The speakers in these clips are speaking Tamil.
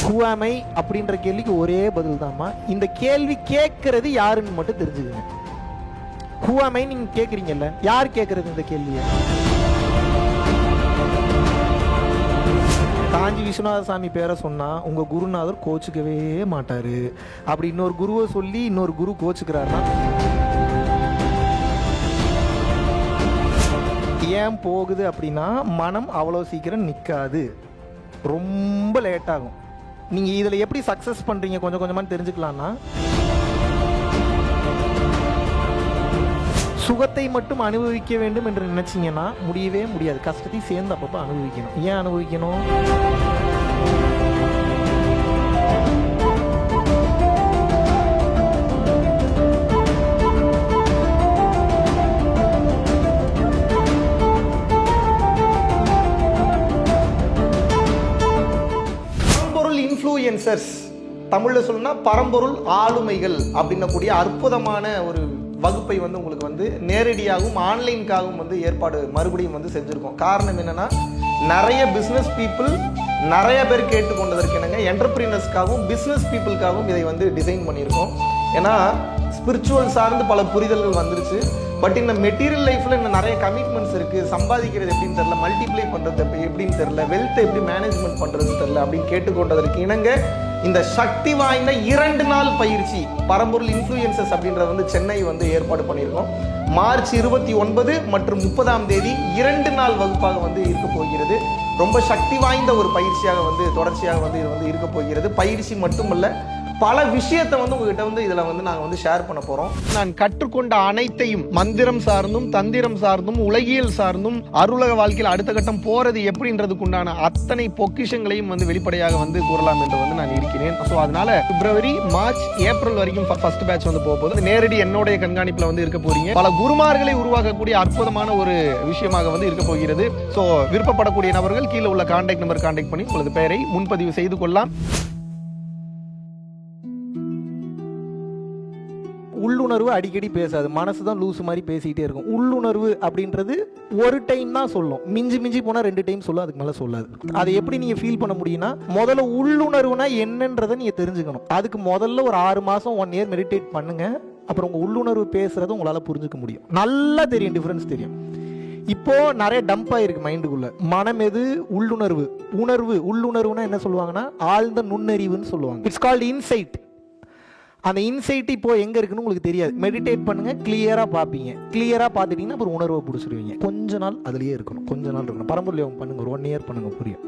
ஹூ ஆம் ஐ அப்படின்ற கேள்விக்கு ஒரே பதில் தான்மா. இந்த கேள்வி கேட்கறது யாருன்னு மட்டும் தெரிஞ்சுக்கங்க. ஹூ ஆம் ஐ நீங்க கேட்குறீங்கல்ல, யார் கேட்கறது இந்த கேள்வியை? காஞ்சி விஸ்வநாத சாமி பேரை சொன்னா உங்க குருநாதர் கோச்சுக்கவே மாட்டாரு. அப்படி இன்னொரு குருவை சொல்லி இன்னொரு குரு கோச்சுக்கிறாருன்னா ஏன் போகுது அப்படின்னா, மனம் அவ்வளோ சீக்கிரம் நிற்காது, ரொம்ப லேட் ஆகும். நீங்கள் இதில் எப்படி சக்ஸஸ் பண்ணுறீங்க கொஞ்சம் கொஞ்சமாக தெரிஞ்சுக்கலாம்னா, சுகத்தை மட்டும் அனுபவிக்க வேண்டும் என்று நினைச்சீங்கன்னா முடியவே முடியாது. கஷ்டத்தை சேர்ந்து அப்பப்போ அனுபவிக்கணும். ஏன் அனுபவிக்கணும்? பரம்பொருள் இன்ஃப்ளூயன்சர்ஸ், தமிழில் சொல்லணும்னா பரம்பொருள் ஆளுமைகள் அப்படின்னக்கூடிய அற்புதமான ஒரு வகுப்பை வந்து உங்களுக்கு நேரடியாகவும் ஆன்லைனுக்காகவும் ஏற்பாடு மறுபடியும் செஞ்சுருக்கோம். காரணம் என்னன்னா, நிறைய பிஸ்னஸ் பீப்புள் நிறைய பேர் கேட்டுக்கொண்டதற்கு என்னங்க, என்டர்பிரினர்ஸ்க்காகவும் பிஸ்னஸ் பீப்புளுக்காகவும் இதை டிசைன் பண்ணியிருக்கோம். ஏன்னா ஸ்பிரிச்சுவல் சார்ந்து பல புரிதல்கள் வந்துருச்சு. பட் இந்த மெட்டீரியல் லைஃப்பில் இன்னும் நிறைய கமிட்மெண்ட்ஸ் இருக்குது. சம்பாதிக்கிறது எப்படின்னு தெரில, மல்டிப்ளை பண்ணுறது எப்படின்னு தெரில, வெல்த்தை எப்படி மேனேஜ்மெண்ட் பண்ணுறதுன்னு தெரில அப்படின்னு கேட்டுக்கொண்டதற்கு இணங்க இந்த சக்தி வாய்ந்த 2 நாள் பயிற்சி பரம்பொருள் இன்ஃப்ளூயன்சஸ் அப்படின்றது சென்னை ஏற்பாடு பண்ணியிருக்கோம். மார்ச் 29 மற்றும் 30ஆம் தேதி 2 நாள் வகுப்பாக இருக்க போகிறது. ரொம்ப சக்தி வாய்ந்த ஒரு பயிற்சியாக தொடர்ச்சியாக இது இருக்க போகிறது. பயிற்சி மட்டுமல்ல, பல விஷயத்தை உங்ககிட்ட இதில் நாங்கள் ஷேர் பண்ண போகிறோம். நான் கற்றுக்கொண்ட அனைத்தையும் மந்திரம் சார்ந்தும் தந்திரம் சார்ந்தும் உலகியல் சார்ந்தும் அருளக வாழ்க்கையில் அடுத்த கட்டம் போகிறது எப்படின்றதுக்கு உண்டான அத்தனை பொக்கிஷங்களையும் வெளிப்படையாக கூறலாம் என்று நான் இருக்கிறேன். ஸோ அதனால பிப்ரவரி, மார்ச், ஏப்ரல் வரைக்கும் ஃபர்ஸ்ட் பேட்ச் போகும்போது நேரடி என்னுடைய கண்காணிப்பில் இருக்க போறீங்க. பல குருமார்களை உருவாக்கக்கூடிய அற்புதமான ஒரு விஷயமாக இருக்க போகிறது. ஸோ விருப்பப்படக்கூடிய நபர்கள் கீழே உள்ள கான்டாக்ட் நம்பர் கான்டாக்ட் பண்ணி உங்களது பெயரை முன்பதிவு செய்து கொள்ளலாம். உள்ளுணர்வு அடிக்கடி பேசாது, மனசு தான் லூசு மாதிரி பேசிக்கிட்டே இருக்கும். உள்ளுணர்வு அப்படின்றது ஒரு டைம் தான் சொல்லும், மிஞ்சி போனால் 2 டைம் சொல்லும், அதுக்கு மேலே சொல்லாது. அதை எப்படி நீங்கள் ஃபீல் பண்ண முடியும்னா, முதல்ல உள்ளுணர்வுனா என்னன்றதை நீங்கள் தெரிஞ்சுக்கணும். அதுக்கு முதல்ல ஒரு 6 மாதம் 1 இயர் மெடிடேட் பண்ணுங்க. அப்புறம் உங்கள் உள்ளுணர்வு பேசுறதை உங்களால் புரிஞ்சுக்க முடியும். நல்லா தெரியும், டிஃபரன்ஸ் தெரியும். இப்போ நிறைய டம்ப் ஆயிருக்கு மைண்டுக்குள்ள. மனம் எது? உள்ளுணர்வு. உள்ளுணர்வுனா என்ன சொல்லுவாங்கன்னா, ஆழ்ந்த நுண்ணறிவுன்னு சொல்லுவாங்க. It's called inside. அந்த இன்சைட் இப்போ எங்க இருக்குன்னு உங்களுக்கு தெரியாது. மெடிடேட் பண்ணுங்க, கிளியரா பார்ப்பீங்க. கிளியரா பார்த்துட்டீங்கன்னா அப்புறம் உணர்வை பிடிச்சிருவீங்க. கொஞ்ச நாள் அதுலயே இருக்கணும், கொஞ்ச நாள் இருக்கணும். பரம்பொருள் யோகம் பண்ணுங்க, ஒரு 1 இயர் பண்ணுங்க, புரியும்.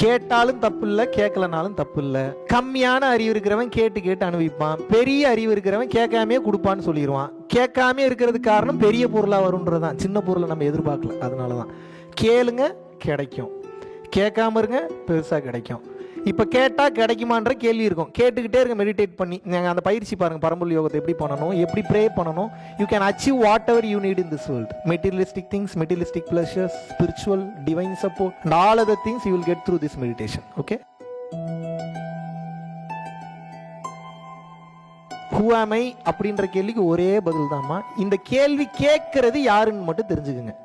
கேட்டாலும் தப்பு இல்லை, கேட்கலனாலும் தப்பு இல்லை. கம்மியான அறிவு இருக்கிறவன் கேட்டு அனுபவிப்பான். பெரிய அறிவு இருக்கிறவன் கேட்காமே கொடுப்பான்னு சொல்லிடுவான். கேட்காமே இருக்கிறதுக்கு காரணம் பெரிய பொருளா வரும்ன்றதான். சின்ன பொருளை நம்ம எதிர்பார்க்கல, அதனாலதான். கேளுங்க, கிடைக்கும். கேட்காம இருங்க, பெருசா கிடைக்கும். இப்போ கேட்டால் கிடைக்குமான்ற கேள்வி இருக்கும். கேட்டுக்கிட்டே இருங்க, மெடிடேட் பண்ணி. நீங்கள் அந்த பயிற்சி பாருங்கள், பரம்பொருள் யோகத்தை எப்படி பண்ணணும், எப்படி ப்ரே பண்ணணும். You can achieve what ever you need in this world. Materialistic things, materialistic pleasures, spiritual, divine support, and all other things you will get through this meditation. Okay? Who am I அப்படின்ற கேள்விக்கு ஒரே பதில் தான்மா. இந்த கேள்வி கேட்கறது யாருன்னு மட்டும் தெரிஞ்சுக்குங்க.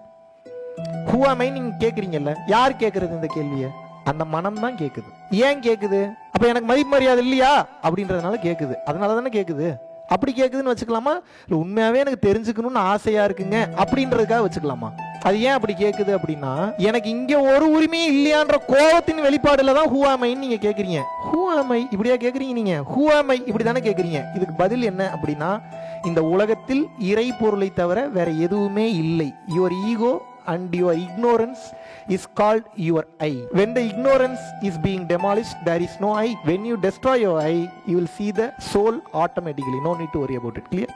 Who am I நீங்க கேட்குறீங்கல்ல, யார் கேட்கறது இந்த கேள்வியை? அந்த மனம் தான் கேட்குது. ஏன் கேட்குது? அப்ப எனக்கு மதிப்பு மரியாதை இல்லையா அப்படின்றதுனால கேட்குது. அதனால தானே கேட்குது. அப்படி கேட்குதுன்னு வச்சுக்கலாமா, இல்லை உண்மையாவே எனக்கு தெரிஞ்சுக்கணும்னு ஆசையா இருக்குங்க அப்படின்றதுக்காக வச்சுக்கலாமா? அது ஏன் அப்படி கேட்குது அப்படின்னா, எனக்கு இங்க ஒரு உரிமையும் இல்லையான்ற கோபத்தின் வெளிப்பாடுல தான் ஹூ ஆம் ஐன்னு நீங்க கேட்குறீங்க. ஹூ ஆம் ஐ இப்படியா கேட்குறீங்க நீங்க? ஹூ ஆம் ஐ இப்படி தானே கேட்குறீங்க. இதுக்கு பதில் என்ன அப்படின்னா, இந்த உலகத்தில் இறை பொருளை தவிர வேற எதுவுமே இல்லை. Your ego and your ignorance is called your I. When the ignorance is being demolished, there is no I. When you destroy your I, you will see the soul automatically. No need to worry about it. Clear?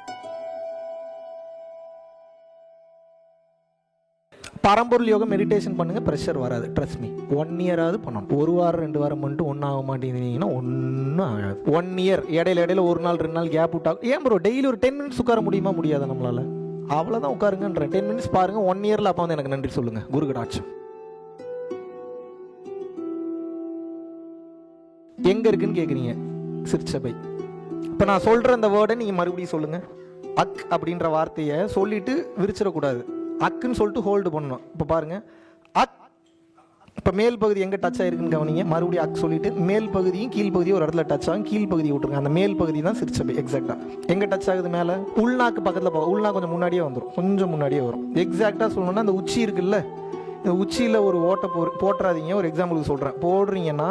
பரம்பொருள் யோகம் மெடிடேஷன் பண்ணுங்க, ப்ரெஷர் வராது. Trust me. 1 இயர் ஆகுது பண்ணணும். 1 வாரம் 2 வாரம் மட்டும் ஒன்றும் ஆக மாட்டேங்கிறீங்கன்னா ஒன்றும் ஆகாது. 1 இயர் இடையில 1 நாள் 2 நாள் கேப் விட்டா ஏன் ப்ரோ டெய்லி ஒரு 10 மினிட்ஸ் உட்கார முடியுமா? முடியாத நம்மளால. அவ்வளோதான் உட்காருங்கன்ற. 10 மினிட்ஸ் பாருங்க. 1 இயர்ல அப்போ எனக்கு நன்றி சொல்லுங்க. குரு கடாட்சம். எங்க இருக்குன்னு கேக்குறீங்க? சிற்சபை. இப்ப நான் சொல்ற அந்த வேர்டை நீங்க மறுபடியும் சொல்லுங்க. அக் அப்படின்ற வார்த்தையை சொல்லிட்டு விரிச்சிடக்கூடாது. அக்குன்னு சொல்லிட்டு ஹோல்டு பண்ணணும். இப்ப பாருங்க, அக் இப்போ மேல் பகுதி எங்கே டச் ஆகிருக்குன்னு கவனிங்க. மறுபடியும் அக் சொல்லிட்டு மேல் பகுதியும் கீழ் பகுதியும் ஒரு இடத்துல டச் ஆகும். கீழ் பகுதியை விட்டுருங்க. அந்த மேல் பகுதி தான் சிறுசபை. எக்ஸாக்டாக எங்கே டச் ஆகுது? மேலே உள்நாக்கு பக்கத்தில் போகும். உள்நாக்கு கொஞ்சம் முன்னாடியே வந்துடும், கொஞ்சம் முன்னாடியே வரும். எக்ஸாக்டாக சொல்லணும்னா அந்த உச்சி இருக்குல்ல, இந்த உச்சியில் ஒரு ஓட்டை போட்டுறாதீங்க. ஒரு எக்ஸாம்பிளுக்கு சொல்கிறேன். போடுறீங்கன்னா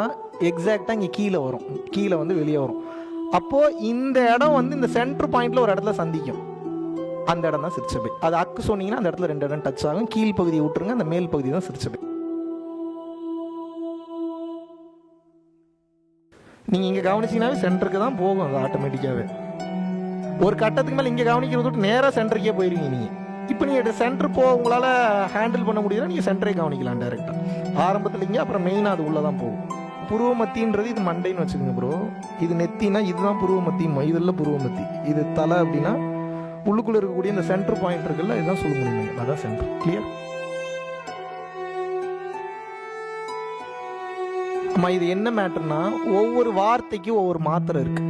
எக்ஸாக்டாக இங்கே கீழே வரும், கீழே வந்து வெளியே வரும். அப்போது இந்த இடம் வந்து இந்த சென்டர் பாயிண்டில் ஒரு இடத்துல சந்திக்கும். அந்த இடம் தான் சிறுசபை. அது அக்கு சொன்னீங்கன்னா அந்த இடத்துல 2 இடம் டச் ஆகும். கீழ் பகுதியை விட்டுருங்க. அந்த மேல் பகுதி தான் சிறுசபை. நீங்கள் இங்கே கவனிச்சிங்கனாவே சென்டருக்கு தான் போகும். அது ஆட்டோமேட்டிக்காகவே ஒரு கட்டத்துக்கு மேலே இங்கே கவனிக்கிறது விட்டு நேராக சென்டருக்கே போயிருவீங்க நீங்கள். இப்போ நீங்கள் சென்டர் உங்களால் ஹேண்டில் பண்ண முடியல, நீங்கள் சென்டரே கவனிக்கலாம் டேரெக்டாக. ஆரம்பத்தில் இங்கே, அப்புறம் மெயினாக அது உள்ளே தான் போகும். புருவ மத்தின்றது இது மண்டைன்னு வச்சுக்கோங்க ப்ரோ. இது நெத்தினா இதுதான் புருவ மத்தியுமா, இதெல்லாம் புருவ மத்தி. இது தலை அப்படின்னா உள்ளுக்குள்ளே இருக்கக்கூடிய இந்த சென்டர் பாயிண்ட் இருக்குல்ல, இதுதான் சொல்ல முடியுங்க. அதான் சென்டர். கிளியர்? அம்மா இது என்ன மேட்டர்னா, ஒவ்வொரு வார்த்தைக்கும் ஒவ்வொரு மாத்திரை இருக்கு.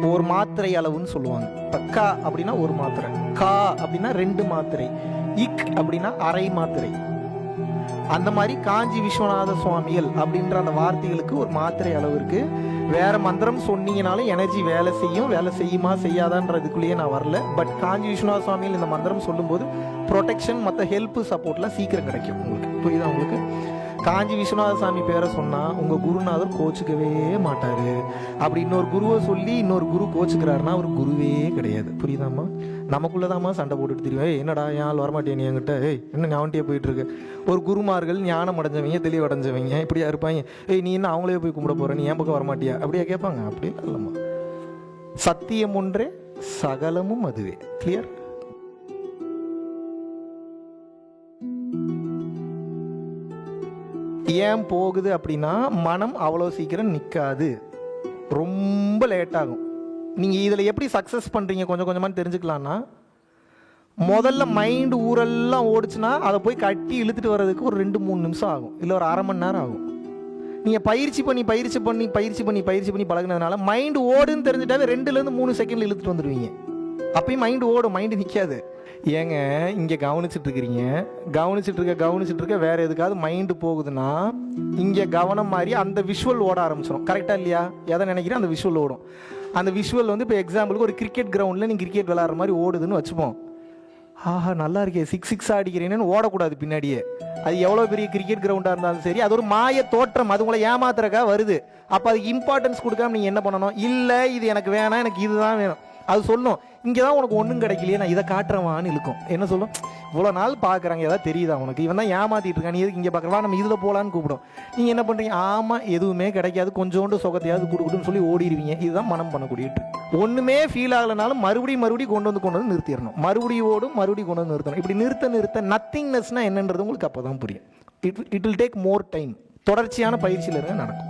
ஒரு மாத்திரை அளவுன்னு சொல்லுவாங்க. இப்போ க அப்படின்னா ஒரு மாத்திரை, கா அப்படின்னா 2 மாத்திரை, இக் அப்படின்னா அரை மாத்திரை. அந்த மாதிரி காஞ்சி விஸ்வநாத சுவாமிகள் அப்படின்ற அந்த வார்த்தைகளுக்கு ஒரு மாத்திரை அளவு இருக்கு. வேற மந்திரம் சொன்னீங்கனாலும் எனர்ஜி வேலை செய்யுமா செய்யாதான்றதுக்குள்ளேயே நான் வரல. பட் காஞ்சி விஸ்வநாத சுவாமிகள் இந்த மந்திரம் சொல்லும்போது ப்ரொடெக்ஷன், மற்ற ஹெல்ப், சப்போர்ட்லாம் சீக்கிரம் கிடைக்கும் உங்களுக்கு. புரியுதா உங்களுக்கு? காஞ்சி விஸ்வநாத சாமி பேரை சொன்னால் உங்கள் குருநாதர் கோச்சுக்கவே மாட்டார். அப்படி இன்னொரு குருவை சொல்லி இன்னொரு குரு கோச்சுக்கிறாருன்னா அவர் குருவே கிடையாது. புரியுதாம்மா? நமக்குள்ளதாம்மா சண்டை போட்டுட்டு தெரியும். என்னடா யாழ் வரமாட்டேன் நீ என்கிட்ட, என்ன ஞாபகட்டியே போயிட்டு இருக்கு. ஒரு குருமார்கள் ஞானம் அடைஞ்சவங்க, தெளிவடைஞ்சவங்க இப்படியா இருப்பாங்க. நீ என்ன அவங்களே போய் கும்பிட போற, நீ என் பக்கம் வரமாட்டியா அப்படியா கேட்பாங்க. அப்படி இல்லைம்மா. சத்தியம் ஒன்றே, சகலமும் அதுவே. கிளியர்? ஏன் போகுது அப்படின்னா, மனம் அவ்வளோ சீக்கிரம் நிற்காது, ரொம்ப லேட் ஆகும். நீங்கள் இதில் எப்படி சக்ஸஸ் பண்ணுறீங்க கொஞ்சம் கொஞ்சமாக தெரிஞ்சுக்கலான்னா, முதல்ல மைண்டு ஊரெல்லாம் ஓடிச்சுன்னா அதை போய் கட்டி இழுத்துட்டு வர்றதுக்கு ஒரு 2-3 நிமிஷம் ஆகும், இல்லை ஒரு அரை மணி நேரம் ஆகும். நீங்கள் பயிற்சி பண்ணி பழகினதுனால மைண்டு ஓடுன்னு தெரிஞ்சுட்டாவே 2-3 செகண்டில் இழுத்துட்டு வந்துடுவீங்க. அப்பயும் மைண்டு ஓடும், மைண்டு நிற்காது. ஏங்க இங்கே கவனிச்சுட்டு இருக்க வேற எதுக்காவது மைண்டு போகுதுன்னா இங்கே கவனம் மாதிரி அந்த விஷுவல் ஓட ஆரம்பிச்சிடும். கரெக்டாக இல்லையா? எதை நினைக்கிறேன் அந்த விஷுவல் ஓடும். அந்த விஷுவல் வந்து இப்போ எக்ஸாம்பிளுக்கு ஒரு கிரிக்கெட் கிரவுண்டில் நீங்கள் கிரிக்கெட் விளையாடுற மாதிரி ஓடுதுன்னு வச்சுப்போம். ஆஹா நல்லா இருக்கே, 6 அடிக்கிறேன்னு ஓடக்கூடாது பின்னாடியே. அது எவ்வளோ பெரிய கிரிக்கெட் கிரவுண்டாக இருந்தாலும் சரி, அது ஒரு மாய தோற்றம், அது உங்களை ஏமாத்துறக்கா வருது. அப்போ அதுக்கு இம்பார்ட்டன்ஸ் கொடுக்காம நீங்கள் என்ன பண்ணணும்? இல்லை இது எனக்கு வேணாம், எனக்கு இதுதான் வேணும் அது சொல்லணும். இங்கே தான் உனக்கு ஒன்றும் கிடைக்கலையே, நான் இதை காட்டுறவான்னு இருக்கும். என்ன சொல்லும்? இவ்வளோ நாள் பார்க்குறாங்க, ஏதாவது தெரியுதா உனக்கு? இவன் தான் ஏமாத்திட்டு இருக்கான், நீ எதுக்கு இங்கே பார்க்குறவா, நம்ம இதில் போகலான்னு கூப்பிடும். நீங்கள் என்ன பண்ணுறீங்க? ஆமாம் எதுவுமே கிடைக்காது, கொஞ்சோண்டு சுகத்தையாவது கொடுக்குன்னு சொல்லி ஓடிடுவீங்க. இதுதான் மனம் பண்ணக்கூடிய ஒன்றுமே ஃபீல் ஆகலைனாலும் மறுபடியும் கொண்டு வந்து நிறுத்திடணும். மறுபடியும் கொண்டு வந்து நிறுத்தணும். இப்படி நிறுத்த நத்திங்னஸ்னால் என்னன்றது உங்களுக்கு அப்போ தான் புரியும். It will take more time. தொடர்ச்சியான பயிற்சியில் இருக்க நடக்கும்.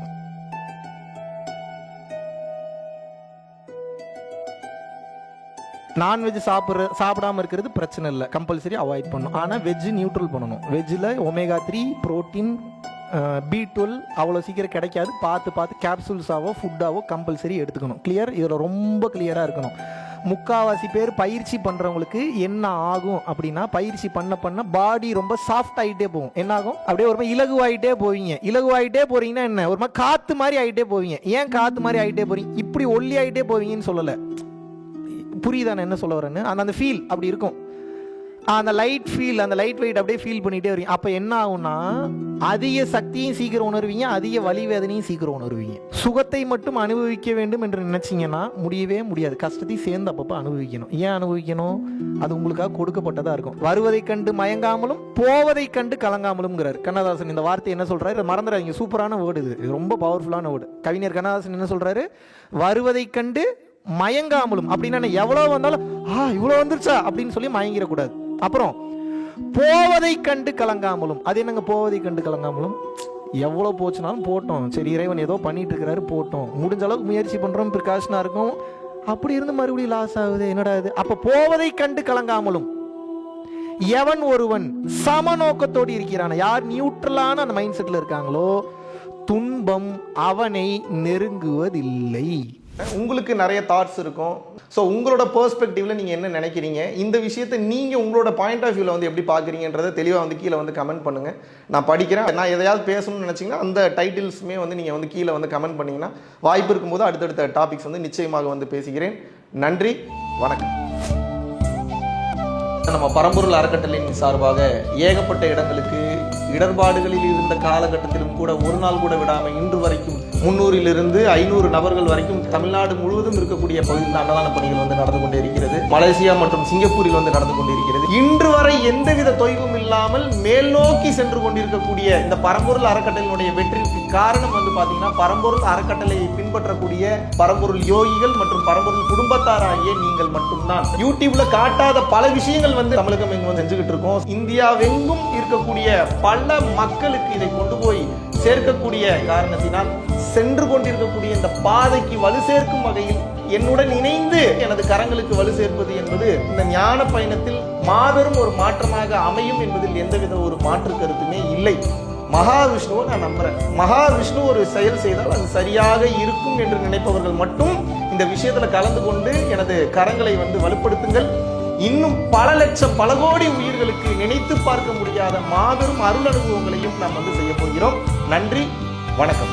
நான்வெஜ் சாப்பிடாம இருக்கிறது பிரச்சனை இல்லை, கம்பல்சரி அவாய்ட் பண்ணணும். ஆனால் வெஜ்ஜு நியூட்ரல் பண்ணணும். வெஜ்ஜில் ஒமேகா 3 புரோட்டீன் B12 அவ்வளோ சீக்கிரம் கிடைக்காது. பார்த்து கேப்சூல்ஸாவோ ஃபுட்டாவோ கம்பல்சரி எடுத்துக்கணும். கிளியர்? இதில் ரொம்ப கிளியராக இருக்கணும். முக்கால்வாசி பேர் பயிற்சி பண்ணுறவங்களுக்கு என்ன ஆகும் அப்படின்னா, பயிற்சி பண்ண பாடி ரொம்ப சாஃப்ட் ஆகிட்டே போகும். என்ன ஆகும்? அப்படியே ஒரு மாதிரி இலகுவாயிட்டே போறீங்கன்னா என்ன, ஒரு மாதிரி காற்று மாதிரி ஆகிட்டே போவீங்க. ஏன் காற்று மாதிரி ஆகிட்டே போறீங்க? இப்படி ஒல்லி ஆகிட்டே போவீங்கன்னு சொல்லலை. புரியுதா நான் என்ன சொல்ல வரேன்னு? அந்த ஃபீல் அப்படி இருக்கும். அந்த லைட் வெயிட் அப்படியே ஃபீல் பண்ணிகிட்டே வரீங்க. அப்போ என்ன ஆகும்னா, அதிக சக்தியும் சீக்கிரம் உணர்வீங்க, அதிக வலி வேதனையும் சீக்கிரம் உணர்வீங்க. சுகத்தை மட்டும் அனுபவிக்க வேண்டும் என்று நினைச்சிங்கன்னா முடியவே முடியாது. கஷ்டத்தையும் சேர்ந்து அப்பப்போ அனுபவிக்கணும். ஏன் அனுபவிக்கணும்? அது உங்களுக்காக கொடுக்கப்பட்டதாக இருக்கும். வருவதை கண்டு மயங்காமலும் போவதை கண்டு கலங்காமலும்ங்கிறார் கண்ணதாசன். இந்த வார்த்தை என்ன சொல்றாரு? மறந்துடாதீங்க, சூப்பரான வேர்டு இது, ரொம்ப பவர்ஃபுல்லான வேர்டு. கவிஞர் கண்ணதாசன் என்ன சொல்றாரு? வருவதை கண்டு மயங்காமலும் அப்படின்னா எவ்வளோ வந்தாலும் இவ்வளோ வந்துருச்சா அப்படின்னு சொல்லி மயங்கிடக்கூடாது. அப்புறம் போவதை கண்டு கலங்காமலும். அது என்னங்க போவதை கண்டு கலங்காமலும்? எவ்வளோ போச்சுனாலும் போட்டோம், சரி இறைவன் ஏதோ பண்ணிட்டு இருக்கிறாரு, போட்டோம், முடிஞ்ச அளவுக்கு முயற்சி பண்ணுறோம், ப்ரிகாஷனாக இருக்கும். அப்படி இருந்து மறுபடியும் லாஸ் ஆகுது, என்னடா இது? அப்போ போவதை கண்டு கலங்காமலும் எவன் ஒருவன் சம நோக்கத்தோடு இருக்கிறான், யார் நியூட்ரலான அந்த மைண்ட் செட்டில் இருக்காங்களோ, துன்பம் அவனை நெருங்குவதில்லை. உங்களுக்கு நிறைய தாட்ஸ் இருக்கும். ஸோ உங்களோட பெர்ஸ்பெக்டிவ்ல நீங்கள் என்ன நினைக்கிறீங்க, இந்த விஷயத்தை நீங்கள் உங்களோட பாயிண்ட் ஆஃப் வியூவில் வந்து எப்படி பார்க்குறீங்கன்றதை தெளிவாக வந்து கீழே வந்து கமெண்ட் பண்ணுங்கள். நான் படிக்கிறேன். நான் எதையாவது பேசணும்னு நினச்சிங்கன்னா அந்த டைட்டில்ஸுமே வந்து நீங்கள் வந்து கீழே வந்து கமெண்ட் பண்ணிங்கன்னா வாய்ப்பு இருக்கும்போது அடுத்தடுத்த டாபிக்ஸ் வந்து நிச்சயமாக வந்து பேசுகிறேன். நன்றி, வணக்கம். நம்ம பரம்பொருள் அறக்கட்டளையின் சார்பாக ஏகப்பட்ட இடங்களுக்கு இடர்பாடுகளில் இருந்த காலகட்டத்திலும் கூட ஒரு நாள் கூட விடாமல் இன்று வரைக்கும் 300 500 நபர்கள் வரைக்கும் தமிழ்நாடு முழுவதும் இருக்கக்கூடிய பகுதியில் அன்னதான பணிகள் வந்து நடந்து கொண்டே இருக்கிறது. மலேசியா மற்றும் சிங்கப்பூரில் வந்து நடந்து கொண்டிருக்கிறது. இன்று வரை எந்தவித தொய்வும் இல்லாமல் மேல் நோக்கி சென்று கொண்டிருக்கக்கூடிய இந்த பரம்பொருள் அறக்கட்டளையினுடைய வெற்றிக்கு காரணம் வந்து பாத்தீங்கன்னா பரம்பொருள் அறக்கட்டளையை பின்பற்றக்கூடிய பரம்பொருள் யோகிகள் மற்றும் பரம்பொருள் குடும்பத்தாராகிய நீங்கள் மட்டும்தான். யூடியூப்ல காட்டாத பல விஷயங்கள் வந்து தமிழகம் எங்கும் செஞ்சுக்கிட்டு இருக்கோம். இந்தியாவெங்கும் இருக்கக்கூடிய பல மக்களுக்கு இதை கொண்டு போய் சேர்க்கக்கூடிய காரணத்தினால் சென்று கொண்டிருக்கக்கூடிய இந்த பாதைக்கு வலு சேர்க்கும் வகையில் என்னுடன் இணைந்து எனது கரங்களுக்கு வலு சேர்ப்பது என்பது இந்த ஞான பயணத்தில் மாபெரும் ஒரு மாற்றமாக அமையும் என்பதில் எந்தவித ஒரு மாற்று கருத்துமே இல்லை. மகாவிஷ்ணுவை நான் நம்புறேன். மகாவிஷ்ணு ஒரு செயல் செய்தால் அது சரியாக இருக்கும் என்று நினைப்பவர்கள் மட்டும் இந்த விஷயத்துல கலந்து கொண்டு எனது கரங்களை வந்து வலுப்படுத்துங்கள். இன்னும் பல லட்சம் பல கோடி உயிர்களுக்கு நினைத்து பார்க்க முடியாத மாபெரும் அருள் அனுபவங்களையும் நாம் வந்து செய்ய போகிறோம். நன்றி, வணக்கம்.